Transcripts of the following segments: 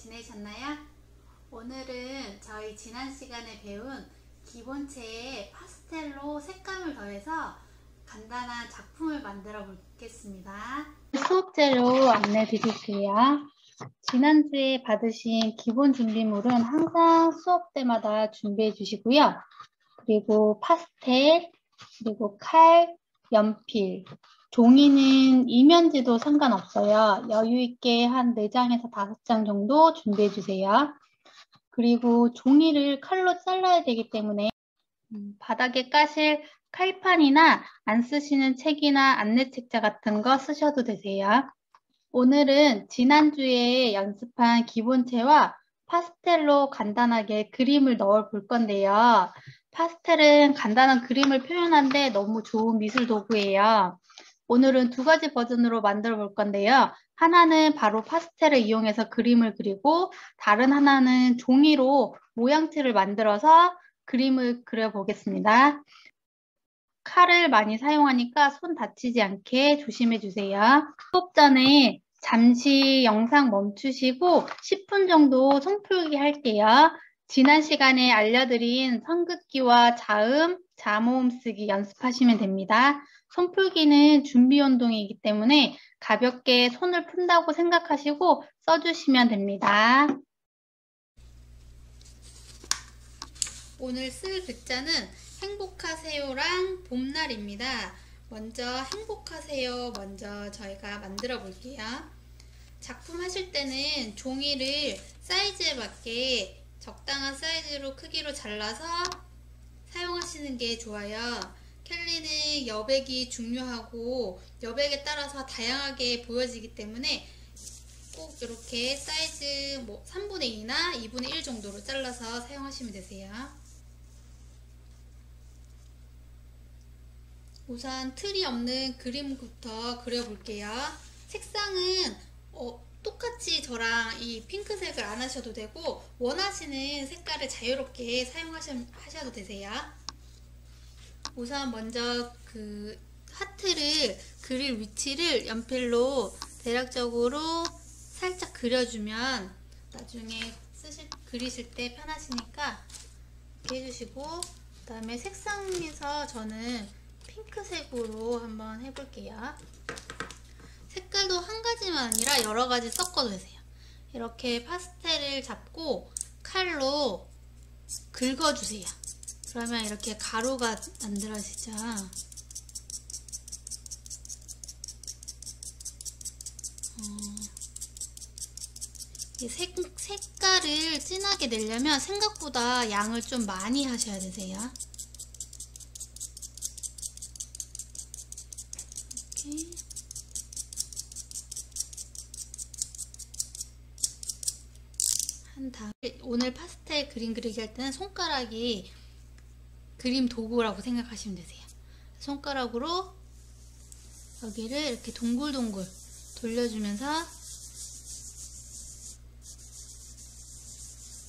지내셨나요? 오늘은 저희 지난 시간에 배운 기본체에 파스텔로 색감을 더해서 간단한 작품을 만들어 보겠습니다. 수업 재료 안내 드릴게요. 지난주에 받으신 기본 준비물은 항상 수업 때마다 준비해 주시고요. 그리고 파스텔, 그리고 칼, 연필, 종이는 이면지도 상관없어요. 여유 있게 한 4장에서 5장 정도 준비해 주세요. 그리고 종이를 칼로 잘라야 되기 때문에 바닥에 까실 칼판이나 안 쓰시는 책이나 안내책자 같은 거 쓰셔도 되세요. 오늘은 지난주에 연습한 기본체와 파스텔로 간단하게 그림을 넣어 볼 건데요. 파스텔은 간단한 그림을 표현하는데 너무 좋은 미술 도구예요. 오늘은 2가지 버전으로 만들어 볼 건데요. 하나는 바로 파스텔을 이용해서 그림을 그리고 다른 하나는 종이로 모양틀을 만들어서 그림을 그려보겠습니다. 칼을 많이 사용하니까 손 다치지 않게 조심해 주세요. 수업 전에 잠시 영상 멈추시고 10분 정도 손풀기 할게요. 지난 시간에 알려드린 선긋기와 자음, 자모음 쓰기 연습하시면 됩니다. 손풀기는 준비 운동이기 때문에 가볍게 손을 푼다고 생각하시고 써주시면 됩니다. 오늘 쓸 글자는 행복하세요랑 봄날입니다. 먼저 행복하세요 먼저 저희가 만들어 볼게요. 작품 하실 때는 종이를 사이즈에 맞게 적당한 사이즈로 크기로 잘라서 사용하시는 게 좋아요. 캘리는 여백이 중요하고 여백에 따라서 다양하게 보여지기 때문에 꼭 이렇게 사이즈 3분의 2나 2분의 1 정도로 잘라서 사용하시면 되세요. 우선 틀이 없는 그림부터 그려볼게요. 색상은 똑같이 저랑 이 핑크색을 안 하셔도 되고 원하시는 색깔을 자유롭게 사용하셔도 되세요. 우선 먼저 그 하트를 그릴 위치를 연필로 대략적으로 살짝 그려주면 나중에 그리실 때 편하시니까 이렇게 해주시고, 그 다음에 색상에서 저는 핑크색으로 한번 해볼게요. 색깔도 한 가지만 아니라 여러 가지 섞어도 되세요. 이렇게 파스텔을 잡고 칼로 긁어주세요. 그러면 이렇게 가루가 만들어지죠. 이 색깔을 진하게 내려면 생각보다 양을 좀 많이 하셔야 되세요. 이렇게. 한 다음에 오늘 파스텔 그림 그리기 할 때는 손가락이 그림 도구라고 생각하시면 되세요. 손가락으로 여기를 이렇게 동글동글 돌려주면서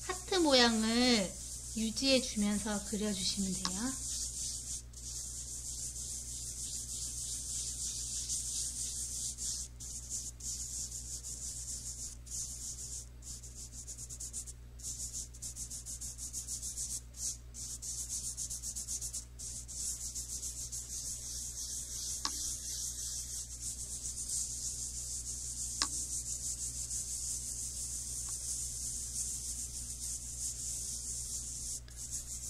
하트 모양을 유지해 주면서 그려주시면 돼요.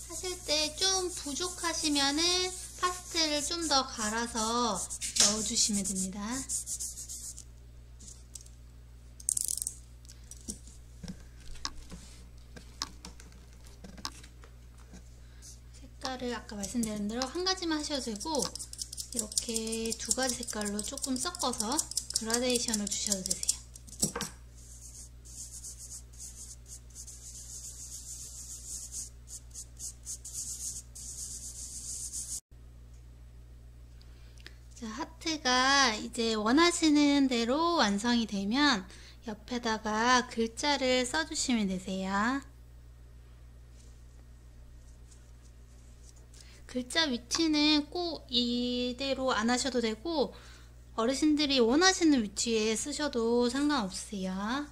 하실 때 좀 부족하시면은 파스텔을 좀 더 갈아서 넣어주시면 됩니다. 색깔을 아까 말씀드린 대로 한 가지만 하셔도 되고 이렇게 2가지 색깔로 조금 섞어서 그라데이션을 주셔도 되세요. 자, 하트가 이제 원하시는 대로 완성이 되면 옆에다가 글자를 써주시면 되세요. 글자 위치는 꼭 이대로 안 하셔도 되고 어르신들이 원하시는 위치에 쓰셔도 상관없으세요.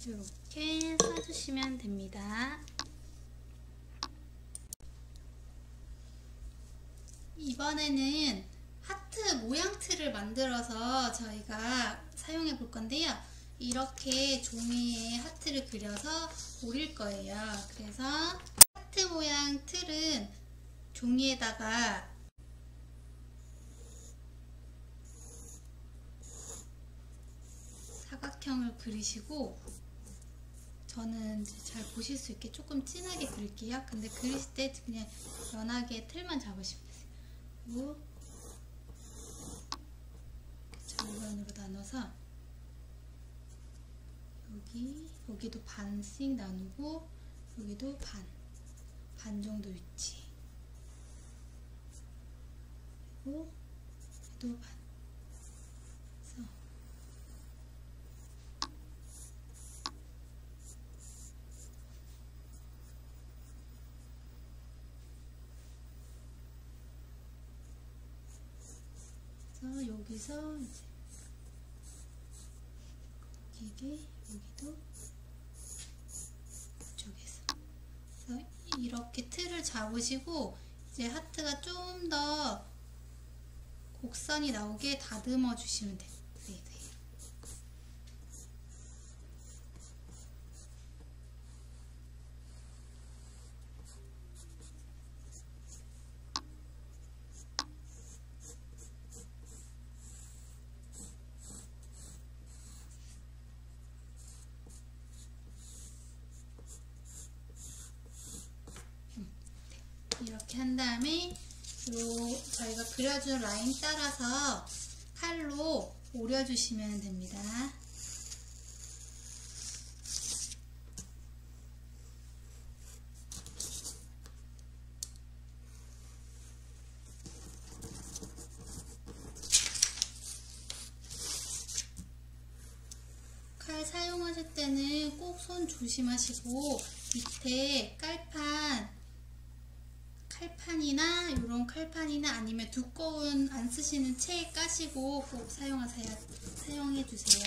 이렇게 써주시면 됩니다. 이번에는 하트 모양 틀을 만들어서 저희가 사용해 볼 건데요. 이렇게 종이에 하트를 그려서 오릴 거예요. 그래서 하트 모양 틀은 종이에다가 사각형을 그리시고, 저는 이제 잘 보실 수 있게 조금 진하게 그릴게요. 근데 그리실 때 그냥 연하게 틀만 잡으시면 돼요. 그리고 절반으로 나눠서 여기도 반씩 나누고, 여기도 반 정도 위치, 그리고 여기도 반. 그래서 여기서 이제 여기도 이쪽에서, 그래서 이렇게 틀을 잡으시고, 이제 하트가 좀 더 곡선이 나오게 다듬어 주시면 돼요. 이렇게 한 다음에 저희가 그려준 라인 따라서 칼로 오려주시면 됩니다. 칼 사용하실 때는 꼭 손 조심하시고, 밑에 칼판이나 이런 칼판이나 아니면 두꺼운 안 쓰시는 책 까시고 꼭 사용해 주세요.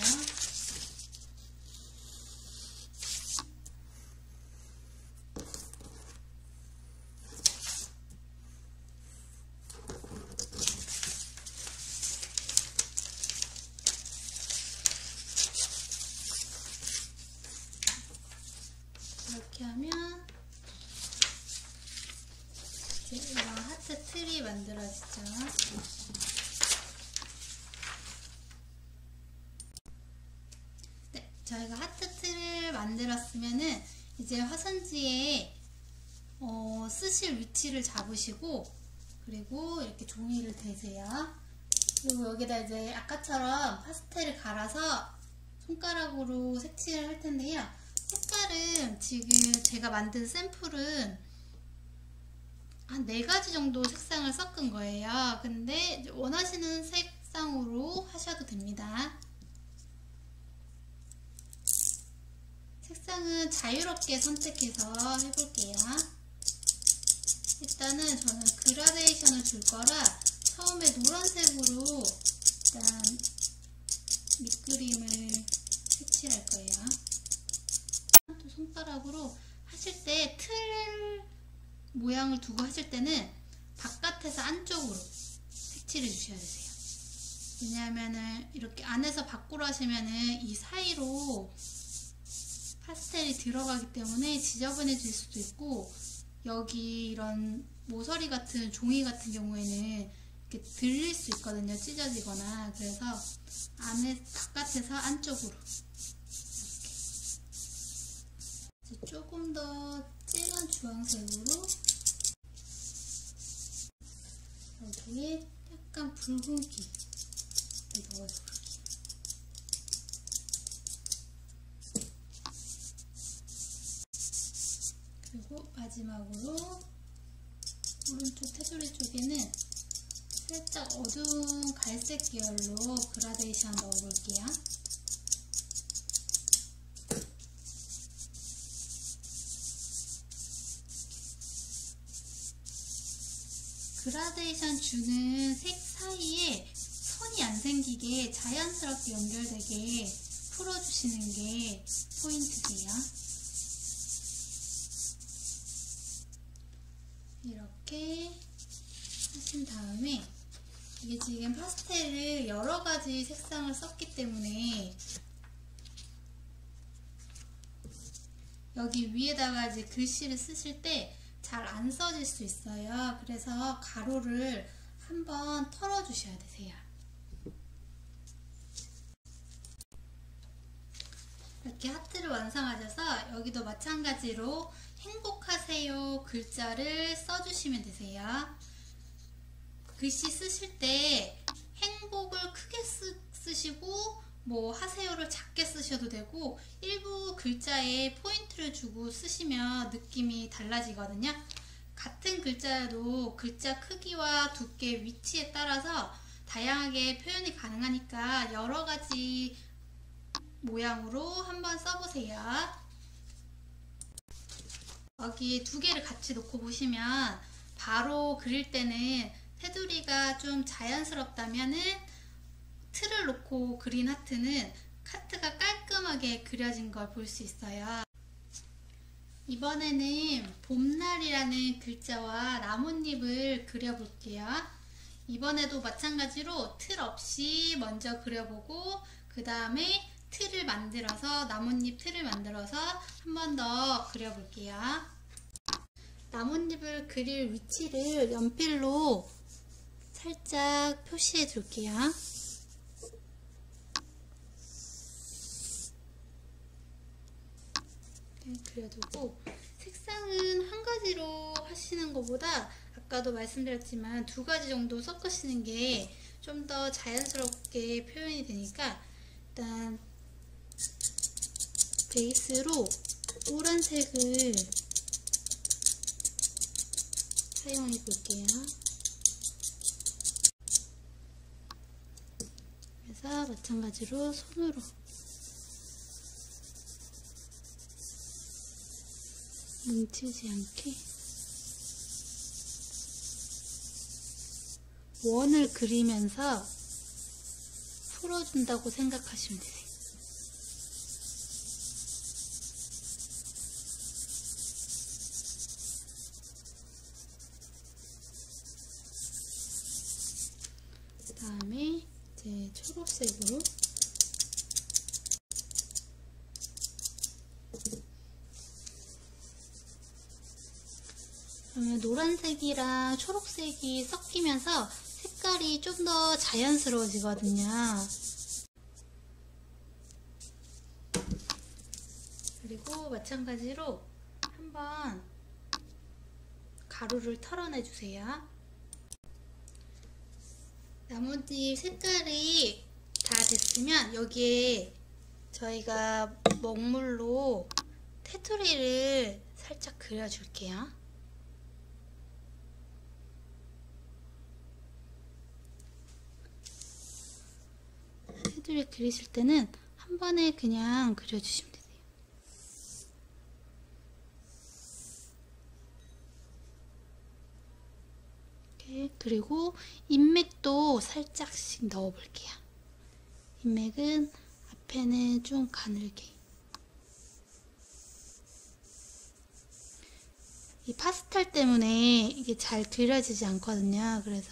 이렇게 하면 이제 이런 하트 틀이 만들어지죠. 네, 저희가 하트 틀을 만들었으면은 이제 화선지에 쓰실 위치를 잡으시고, 그리고 이렇게 종이를 대세요. 그리고 여기다 이제 아까처럼 파스텔을 갈아서 손가락으로 색칠을 할 텐데요. 색깔은 지금 제가 만든 샘플은 한 4가지 정도 색상을 섞은 거예요. 근데 원하시는 색상으로 하셔도 됩니다. 색상은 자유롭게 선택해서 해볼게요. 일단은 저는 그라데이션을 줄 거라 처음에 노란색으로 일단 밑그림을 색칠할 거예요. 또 손가락으로 하실 때 틀 모양을 두고 하실 때는 바깥에서 안쪽으로 색칠해 주셔야 되세요. 왜냐하면은 이렇게 안에서 밖으로 하시면은 이 사이로 파스텔이 들어가기 때문에 지저분해질 수도 있고, 여기 이런 모서리 같은 종이 같은 경우에는 이렇게 들릴 수 있거든요. 찢어지거나. 그래서 바깥에서 안쪽으로 이렇게 조금 더 진한 주황색으로 여기에 약간 붉은기를 넣어서 그리고 마지막으로 오른쪽 테두리 쪽에는 살짝 어두운 갈색 계열로 그라데이션 넣어볼게요. 그라데이션 주는 색 사이에 선이 안 생기게 자연스럽게 연결되게 풀어주시는 게 포인트세요. 이렇게 하신 다음에 이게 지금 파스텔을 여러 가지 색상을 썼기 때문에 여기 위에다가 이제 글씨를 쓰실 때 잘 안 써질 수 있어요. 그래서 가로를 한번 털어 주셔야 되세요. 이렇게 하트를 완성하셔서 여기도 마찬가지로 행복하세요 글자를 써주시면 되세요. 글씨 쓰실 때 행복을 크게 쓰시고 뭐 하세요를 작게 쓰셔도 되고 일부 글자에 포인트를 주고 쓰시면 느낌이 달라지거든요. 같은 글자여도 글자 크기와 두께, 위치에 따라서 다양하게 표현이 가능하니까 여러 가지 모양으로 한번 써보세요. 여기 두 개를 같이 놓고 보시면 바로 그릴 때는 테두리가 좀 자연스럽다면은 틀을 놓고 그린 하트는 하트가 깔끔하게 그려진 걸 볼 수 있어요. 이번에는 봄날이라는 글자와 나뭇잎을 그려볼게요. 이번에도 마찬가지로 틀 없이 먼저 그려보고 그 다음에 틀을 만들어서 나뭇잎 틀을 만들어서 한 번 더 그려볼게요. 나뭇잎을 그릴 위치를 연필로 살짝 표시해 줄게요. 그려두고 색상은 한 가지로 하시는 것보다 아까도 말씀드렸지만 두 가지 정도 섞으시는 게 좀 더 자연스럽게 표현이 되니까 일단 베이스로 노란색을 사용해 볼게요. 그래서 마찬가지로 손으로 뭉치지 않게 원을 그리면서 풀어준다고 생각하시면 되세요. 그 다음에 이제 초록색으로 그러면 노란색이랑 초록색이 섞이면서 색깔이 좀 더 자연스러워지거든요. 그리고 마찬가지로 한번 가루를 털어내 주세요. 나뭇잎 색깔이 다 됐으면 여기에 저희가 먹물로 테두리를 살짝 그려줄게요. 테두리 그리실 때는 한 번에 그냥 그려주시면 되세요. 이렇게. 그리고 인맥도 살짝씩 넣어 볼게요. 인맥은 앞에는 좀 가늘게. 이 파스텔 때문에 이게 잘 그려지지 않거든요. 그래서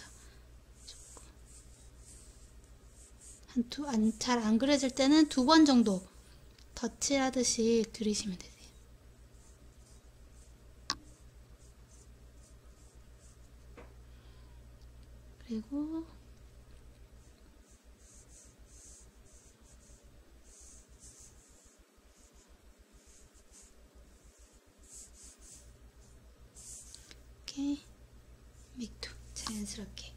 잘 안 그려질 때는 2번 정도 덧칠하듯이 그리시면 되세요. 그리고 이렇게 맥도 자연스럽게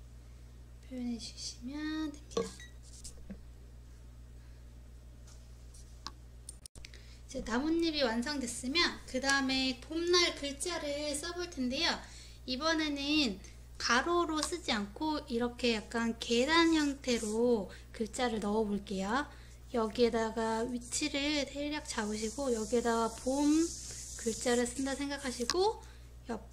표현해 주시면 됩니다. 이제 나뭇잎이 완성됐으면 그 다음에 봄날 글자를 써볼 텐데요. 이번에는 가로로 쓰지 않고 이렇게 약간 계단 형태로 글자를 넣어 볼게요. 여기에다가 위치를 대략 잡으시고 여기에다가 봄 글자를 쓴다 생각하시고 옆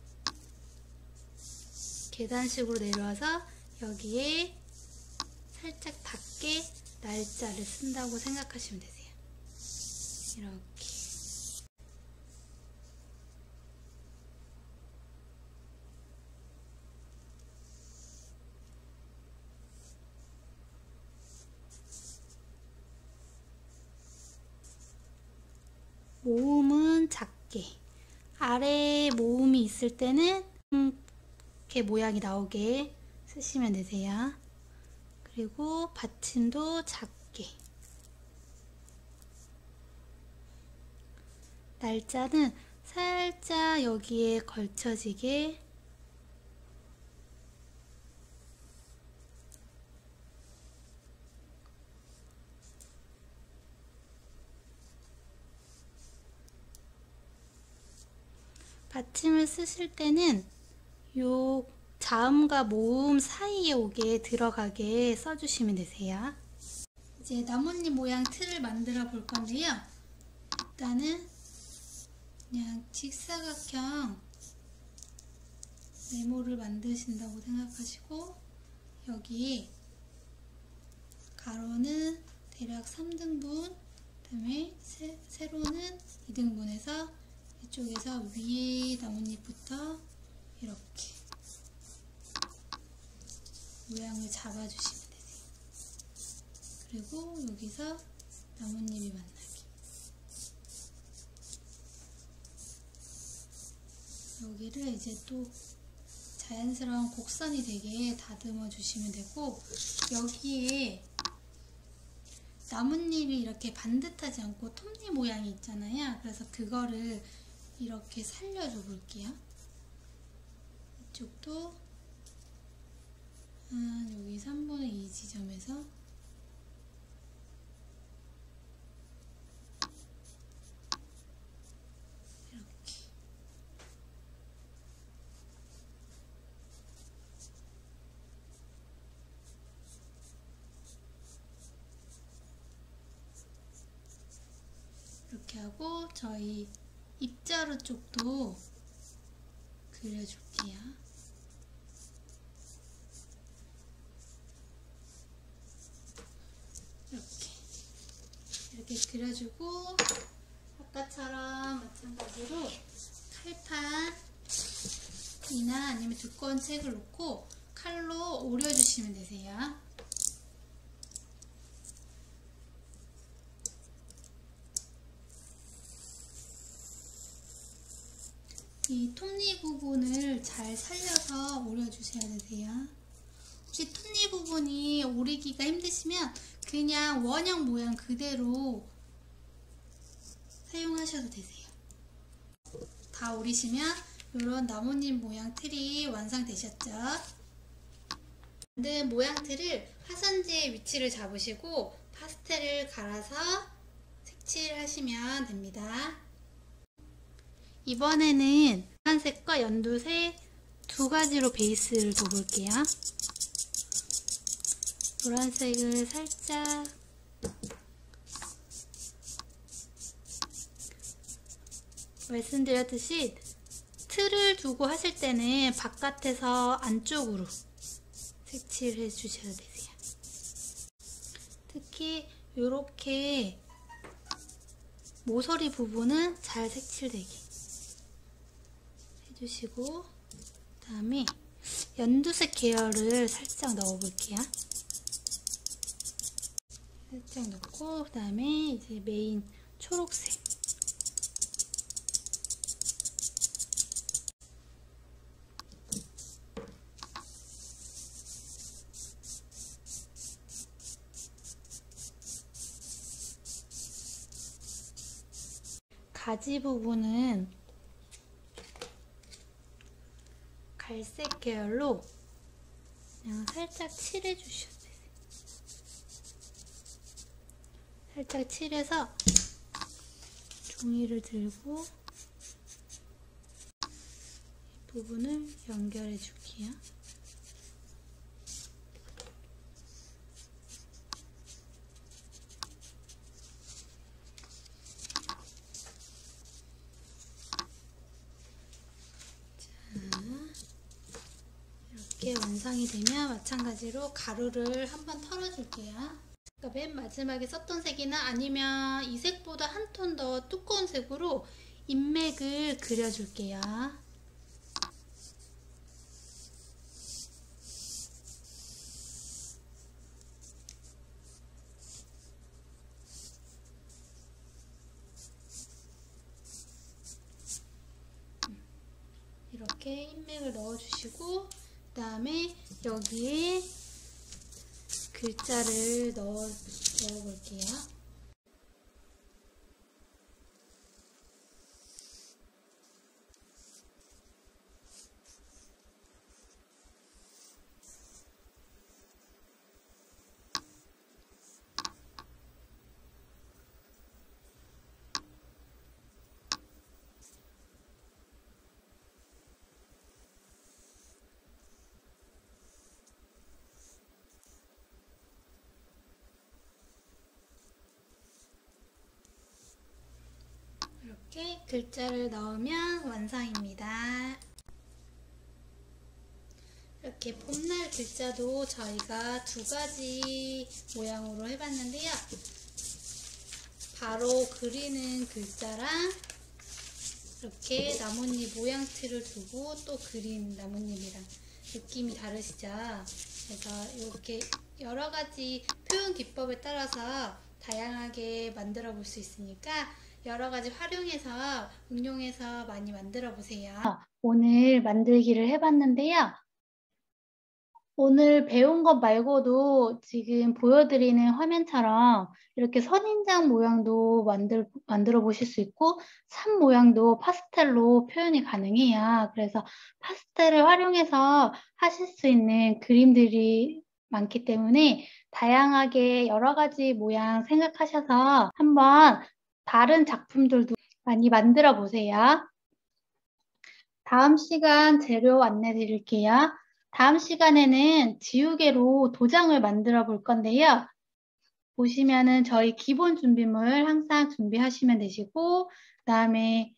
계단식으로 내려와서 여기에 살짝 밖에 날짜를 쓴다고 생각하시면 되세요. 이렇게. 모음은 작게, 아래에 모음이 있을 때는 이렇게 모양이 나오게 쓰시면 되세요. 그리고 받침도 작게. 날짜는 살짝 여기에 걸쳐지게. 받침을 쓰실 때는 요 자음과 모음 사이에 오게 들어가게 써주시면 되세요. 이제 나뭇잎 모양 틀을 만들어 볼 건데요. 일단은 그냥 직사각형 네모를 만드신다고 생각하시고, 여기 가로는 대략 3등분, 그 다음에 세로는 2등분해서 이쪽에서 위에 나뭇잎부터 이렇게 모양을 잡아주시면 되세요. 그리고 여기서 나뭇잎이 만나게. 여기를 이제 또 자연스러운 곡선이 되게 다듬어 주시면 되고, 여기에 나뭇잎이 이렇게 반듯하지 않고 톱니 모양이 있잖아요. 그래서 그거를 이렇게 살려줘 볼게요. 이쪽도 여기 3분의 2 지점에서 이렇게. 이렇게 하고 저희 입자루 쪽도 그려줄게요. 이렇게 그려주고, 아까처럼 마찬가지로 칼판이나 아니면 두꺼운 책을 놓고 칼로 오려주시면 되세요. 이 톱니 부분을 잘 살려서 오려주셔야 되세요. 혹시 톱니 부분이 오리기가 힘드시면 그냥 원형 모양 그대로 사용하셔도 되세요. 다 오리시면 이런 나뭇잎 모양 틀이 완성되셨죠? 만든 모양 틀을 화선지의 위치를 잡으시고 파스텔을 갈아서 색칠을 하시면 됩니다. 이번에는 노란색과 연두색 두 가지로 베이스를 둬볼게요. 노란색을 살짝 말씀드렸듯이 틀을 두고 하실 때는 바깥에서 안쪽으로 색칠해 주셔야 되세요. 특히 이렇게 모서리 부분은 잘 색칠되게 해주시고, 그 다음에 연두색 계열을 살짝 넣어 볼게요. 살짝 넣고, 그 다음에 이제 메인 초록색. 가지 부분은 갈색 계열로 그냥 살짝 칠해 주셔도 돼요. 살짝 칠해서 종이를 들고 이 부분을 연결해 줄게요. 이렇게 완성이 되면 마찬가지로 가루를 한번 털어줄게요. 그러니까 맨 마지막에 썼던 색이나 아니면 이 색보다 한 톤 더 두꺼운 색으로 인맥을 그려줄게요. 이렇게 인맥을 넣어주시고 그 다음에 여기에 글자를 넣어볼게요. 이렇게 글자를 넣으면 완성입니다. 이렇게 봄날 글자도 저희가 두 가지 모양으로 해봤는데요. 바로 그리는 글자랑 이렇게 나뭇잎 모양틀을 두고 또 그린 나뭇잎이랑 느낌이 다르시죠? 그래서 이렇게 여러 가지 표현 기법에 따라서 다양하게 만들어 볼 수 있으니까 여러 가지 활용해서 응용해서 많이 만들어 보세요. 오늘 만들기를 해봤는데요. 오늘 배운 것 말고도 지금 보여드리는 화면처럼 이렇게 선인장 모양도 만들어 보실 수 있고 산 모양도 파스텔로 표현이 가능해요. 그래서 파스텔을 활용해서 하실 수 있는 그림들이 많기 때문에 다양하게 여러 가지 모양 생각하셔서 한번 다른 작품들도 많이 만들어 보세요. 다음 시간 재료 안내 드릴게요. 다음 시간에는 지우개로 도장을 만들어 볼 건데요. 보시면은 저희 기본 준비물 항상 준비하시면 되시고, 그 다음에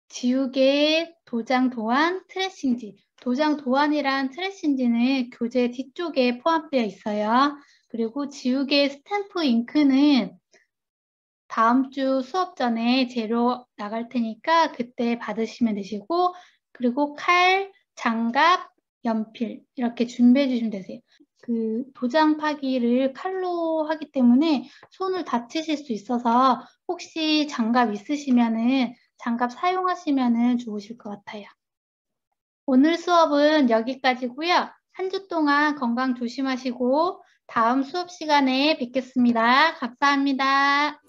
지우개, 도장 도안, 트레싱지. 도장 도안이란 트레싱지는 교재 뒤쪽에 포함되어 있어요. 그리고 지우개 스탬프 잉크는 다음 주 수업 전에 재료 나갈 테니까 그때 받으시면 되시고, 그리고 칼, 장갑, 연필 이렇게 준비해 주시면 되세요. 그 도장 파기를 칼로 하기 때문에 손을 다치실 수 있어서 혹시 장갑 있으시면은 장갑 사용하시면은 좋으실 것 같아요. 오늘 수업은 여기까지고요. 한 주 동안 건강 조심하시고 다음 수업 시간에 뵙겠습니다. 감사합니다.